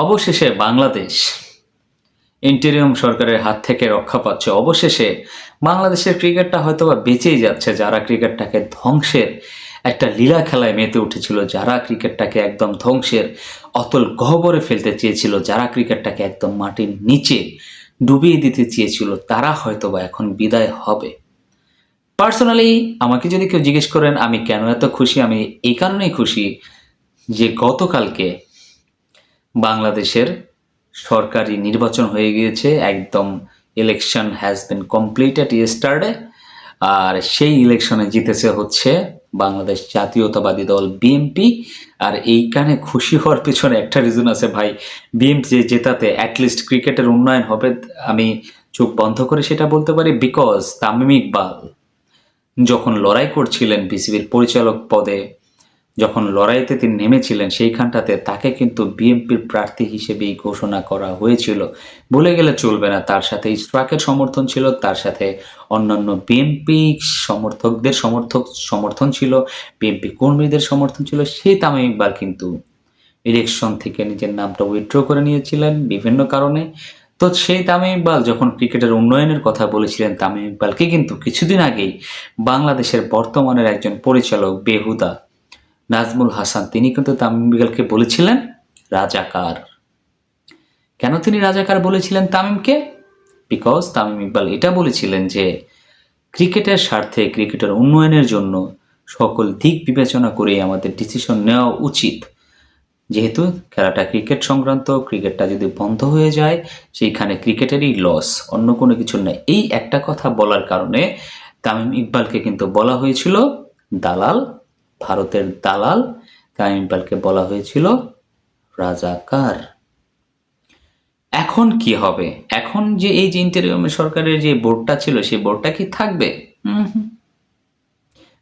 অবশেষে বাংলাদেশ ইন্টেরিয়ম সরকারের হাত থেকে রক্ষা পাচ্ছে। অবশেষে বাংলাদেশের ক্রিকেটটা হয়তোবা বেঁচেই যাচ্ছে। যারা ক্রিকেটটাকে ধ্বংসের একটা লীলা খেলায় মেতে উঠেছিল, যারা ক্রিকেটটাকে একদম ধ্বংসের অতল গহ্বরে ফেলতে চেয়েছিল, যারা ক্রিকেটটাকে একদম মাটির নিচে ডুবিয়ে দিতে চেয়েছিল, তারা হয়তোবা এখন বিদায় হবে। পার্সোনালি আমাকে যদি কেউ জিজ্ঞেস করেন আমি কেন এত খুশি, আমি এই কারণেই খুশি যে গতকালকে বাংলাদেশের সরকারি নির্বাচন হয়ে গিয়েছে। একদম election has been completed yesterday. আর সেই ইলেকশনে জিতেছে হচ্ছে বাংলাদেশ জাতীয়তাবাদী দল বিএনপি। আর এইখানে খুশি হওয়ার পিছনে একটা রিজন আছে ভাই, বিএনপি যে জেতাতে অ্যাটলিস্ট ক্রিকেটের উন্নয়ন হবে, আমি চোখ বন্ধ করে সেটা বলতে পারি। বিকজ তামিম ইকবাল যখন লড়াই করছিলেন বিসিবির পরিচালক পদে, যখন লড়াইতে তিনি নেমেছিলেন, সেইখানটাতে তাকে কিন্তু বিএনপির প্রার্থী হিসেবেই ঘোষণা করা হয়েছিল। বলে গেলে চলবে না, তার সাথে ইশরাকের সমর্থন ছিল, তার সাথে অন্যান্য বিএনপি সমর্থকদের সমর্থন ছিল, বিএনপি কর্মীদের সমর্থন ছিল। সেই তামিম ইকবাল কিন্তু ইলেকশন থেকে নিজের নামটা উইথড্র করে নিয়েছিলেন বিভিন্ন কারণে। তো সেই তামিম ইকবাল যখন ক্রিকেটের উন্নয়নের কথা বলেছিলেন, তামিম ইকবালকে কিন্তু কিছুদিন আগেই বাংলাদেশের বর্তমানের একজন পরিচালক বেহুদা নাজমুল হাসান, তিনি কিন্তু তামিম ইকবালকে বলেছিলেন রাজাকার। কেন তিনি রাজাকার বলেছিলেন তামিমকে? বিকজ তামিম ইকবাল এটা বলেছিলেন যে ক্রিকেটের স্বার্থে, ক্রিকেটের উন্নয়নের জন্য সকল দিক বিবেচনা করে আমাদের ডিসিশন নেওয়া উচিত। যেহেতু খেলাটা ক্রিকেট সংক্রান্ত, ক্রিকেটটা যদি বন্ধ হয়ে যায় সেইখানে ক্রিকেটেরই লস, অন্য কোনো কিছু নেই। এই একটা কথা বলার কারণে তামিম ইকবালকে কিন্তু বলা হয়েছিল দালাল, ভারতের দালাল। তামিম ইকবালকে বলা হয়েছিল রাজাকার। এখন কি হবে? এখন যে এই যে ইন্টেরিয়ম সরকারের যে বোর্ডটা ছিল, সেই বোর্ডটা কি থাকবে?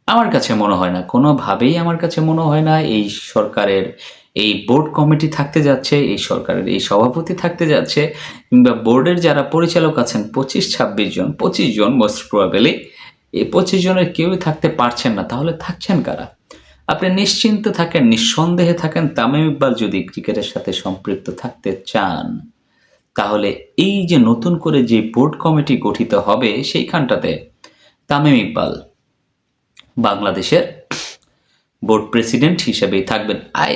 আমার কাছে মনে হয় না, কোনোভাবেই আমার কাছে মনে হয় না এই সরকারের এই বোর্ড কমিটি থাকতে যাচ্ছে, এই সরকারের এই সভাপতি থাকতে যাচ্ছে, কিংবা বোর্ডের যারা পরিচালক আছেন 25 জন মোস্ট প্রবাবলি, এই 25 জনের কেউই থাকতে পারছেন না। তাহলে থাকছেন কারা? আপনি নিশ্চিন্ত থাকেন, নিঃসন্দেহে থাকেন, তামিম ইকবাল যদি ক্রিকেটের সাথে সম্পৃক্ত থাকতে চান, তাহলে এই যে নতুন করে যে বোর্ড কমিটি গঠিত হবে সেইখানটাতে তামিম ইকবাল বাংলাদেশের বোর্ড প্রেসিডেন্ট হিসেবেই থাকবেন। আই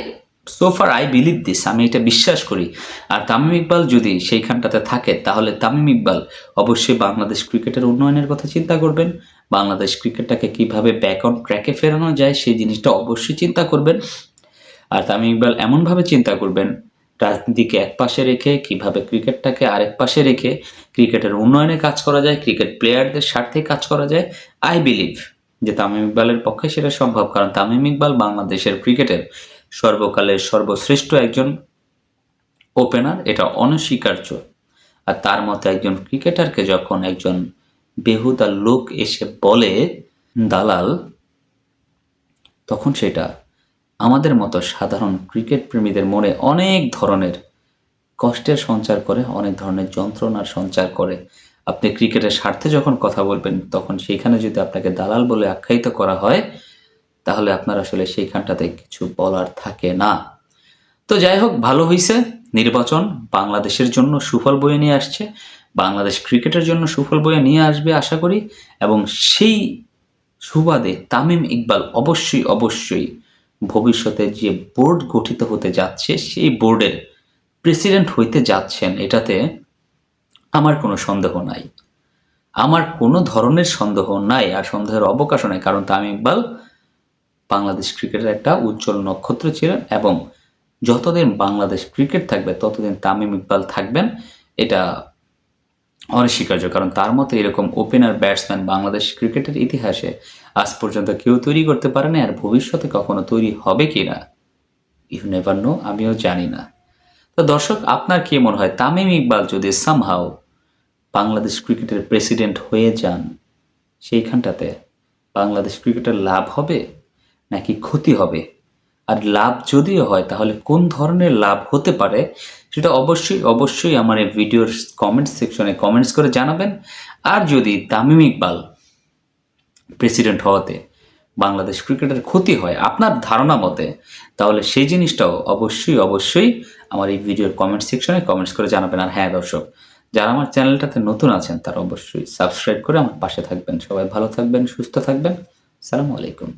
বিলিভ দিস, আমি এটা বিশ্বাস করি। আর তামিম ইকবাল যদি সেইখানটাতে থাকে, তাহলে তামিম ইকবাল অবশ্যই বাংলাদেশ ক্রিকেটের উন্নয়নের কথা চিন্তা করবেন, বাংলাদেশ ক্রিকেটটাকে কিভাবে ব্যাক অন ট্র্যাকে ফেরানো যায় সেই জিনিসটা অবশ্যই চিন্তা করবেন। আর তামিম ইকবাল এমনভাবে চিন্তা করবেন, রাজনীতিকে এক পাশে রেখে কিভাবে ক্রিকেটটাকে আরেক পাশে রেখে ক্রিকেটের উন্নয়নে কাজ করা যায়, ক্রিকেট প্লেয়ারদের স্বার্থে কাজ করা যায়। আই বিলিভ যে তামিম ইকবালের পক্ষে সেটা সম্ভব, কারণ তামিম ইকবাল বাংলাদেশের ক্রিকেটের সর্বকালের সর্বশ্রেষ্ঠ একজন ওপেনার, এটা অনস্বীকার্য। আর তার মতো একজন ক্রিকেটারকে যখন একজন বেহুদা লোক এসে বলে দালাল, তখন সেটা আমাদের মতো সাধারণ ক্রিকেট প্রেমীদের মনে অনেক ধরনের কষ্টের সঞ্চার করে, অনেক ধরনের যন্ত্রণার সঞ্চার করে। আপনি ক্রিকেটের স্বার্থে যখন কথা বলবেন, তখন সেইখানে যদি আপনাকে দালাল বলে আখ্যায়িত করা হয়, তাহলে আপনার আসলে সেইখানটাতে কিছু বলার থাকে না। তো যাই হোক, ভালো হয়েছে নির্বাচন, বাংলাদেশের জন্য সুফল বয়ে নিয়ে আসছে, বাংলাদেশ ক্রিকেটের জন্য সুফল বয়ে নিয়ে আসবে আশা করি। এবং সেই সুবাদে তামিম ইকবাল অবশ্যই ভবিষ্যতে যে বোর্ড গঠিত হতে যাচ্ছে, সেই বোর্ডের প্রেসিডেন্ট হইতে যাচ্ছেন, এটাতে আমার কোনো সন্দেহ নাই, আমার কোনো ধরনের সন্দেহ নাই, আর সন্দেহের অবকাশও নাই। কারণ তামিম ইকবাল বাংলাদেশ ক্রিকেটের একটা উজ্জ্বল নক্ষত্র ছিলেন, এবং যতদিন বাংলাদেশ ক্রিকেট থাকবে ততদিন তামিম ইকবাল থাকবেন, এটা অনস্বীকার্য। কারণ তার মতো এরকম ওপেনার ব্যাটসম্যান বাংলাদেশ ক্রিকেটের ইতিহাসে আজ পর্যন্ত কেউ তৈরি করতে পারে না, আর ভবিষ্যতে কখনো তৈরি হবে কি না ইউ নেভার নো, আমিও জানি না। তো দর্শক, আপনার কি মনে হয় তামিম ইকবাল যদি সামহাও বাংলাদেশ ক্রিকেটের প্রেসিডেন্ট হয়ে যান, সেইখানটাতে বাংলাদেশ ক্রিকেটের লাভ হবে নাকি ক্ষতি হবে? আর লাভ যদিও হয়, তাহলে কোন ধরনের লাভ হতে পারে সেটা অবশ্যই আমার এই ভিডিওর কমেন্ট সেকশনে কমেন্টস করে জানাবেন। আর যদি তামিম ইকবাল প্রেসিডেন্ট হওয়াতে বাংলাদেশ ক্রিকেটের ক্ষতি হয় আপনার ধারণা মতে, তাহলে সেই জিনিসটাও অবশ্যই আমার এই ভিডিওর কমেন্ট সেকশনে কমেন্টস করে জানাবেন। আর হ্যাঁ দর্শক, যারা আমার চ্যানেলটাতে নতুন আছেন তারা অবশ্যই সাবস্ক্রাইব করে আমার পাশে থাকবেন। সবাই ভালো থাকবেন, সুস্থ থাকবেন। আসসালামু আলাইকুম।